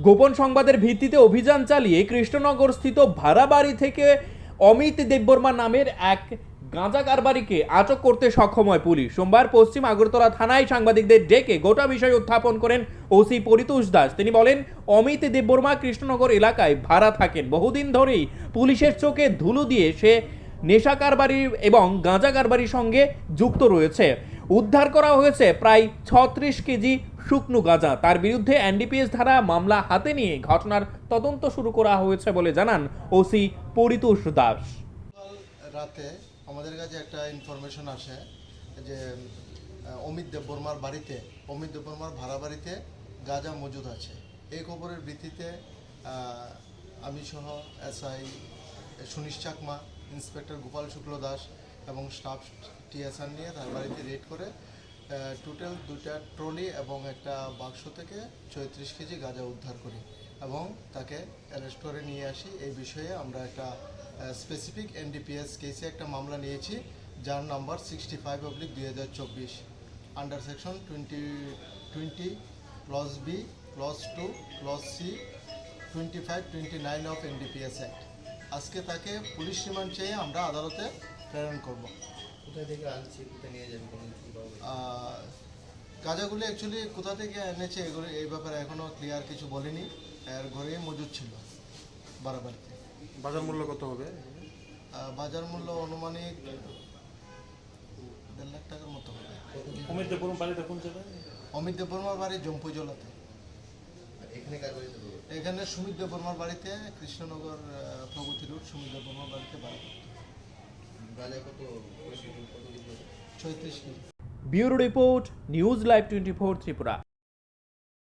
গোপন সংবাদের ভিত্তিতে অভিযান চালিয়ে কৃষ্ণনগর স্থিত ভাড়া বাড়ি থেকে অমিত দেববর্মা নামের এক গাঁজা কারবারিকে আটক করতে সক্ষম হয় পুলিশ। সোমবার পশ্চিম আগরতলা থানায় সাংবাদিকদের ডেকে গোটা বিষয় উত্থাপন করেন ওসি পরিতোষ দাস। তিনি বলেন, অমিত দেববর্মা কৃষ্ণনগর এলাকায় ভাড়া থাকেন। বহুদিন ধরেই পুলিশের চোখে ধুলো দিয়ে সে নেশা কারবারি এবং গাঁজা কারবারির সঙ্গে যুক্ত রয়েছে। উদ্ধার করা হয়েছে প্রায় 36 কেজি শুকনো গাঁজা। তার বিরুদ্ধে এনডিপিএস ধারা মামলা হাতে নিয়ে ঘটনার তদন্ত শুরু করা হয়েছে বলে জানান ওসি পরিতোষ দাস। রাতে আমাদের কাছে একটা ইনফরমেশন আসে যে অমিত দেববর্মার ভাড়া বাড়িতে গাঁজা মজুদ আছে। এই খবরের ভিত্তিতে আমি সহ এসআই সুনীশ চাকমা, ইন্সপেক্টর গোপাল শুক্ল দাস এবং স্টাফ টিএসআর নিয়ে তার বাড়িতে রেড করে টোটাল 2টা ট্রলি এবং একটা বাক্স থেকে 34 কেজি গাঁজা উদ্ধার করি এবং তাকে অ্যারেস্ট করে নিয়ে আসি। এই বিষয়ে আমরা একটা স্পেসিফিক এনডিপিএস কেসে একটা মামলা নিয়েছি, যার number 65/2024 under section 20 clause B, clause 2, clause C, 25-29 of NDPS act. আজকে তাকে পুলিশ রিমান্ড চেয়ে আমরা আদালতে প্রেরণ করব। কোথায় থেকে আনছি, কোথায় নিয়ে যাবে, গাঁজাগুলি অ্যাকচুয়ালি কোথা থেকে এনেছে এগুলো এই ব্যাপারে এখনও ক্লিয়ার কিছু বলিনি। এর ঘরেই মজুদ ছিল বাড়াবাড়িতে। বাজার মূল্য কত হবে? বাজার মূল্য অনুমানিক 1.5 লাখ টাকার মতো হবে। অমিত দেববর্মার বাড়িটা কোন জায়গায়? অমিত দেববর্মার বাড়ি জম্পুজলাতে। এখানে কার বাড়িতে? এখানে সুমিত দেববর্মার বাড়িতে, কৃষ্ণনগর প্রগতি রোড সুমিত দেববর্মার বাড়িতে বাড়ি। গাঁজা কত 36 KG. Bureau report, news live 24 Tripura.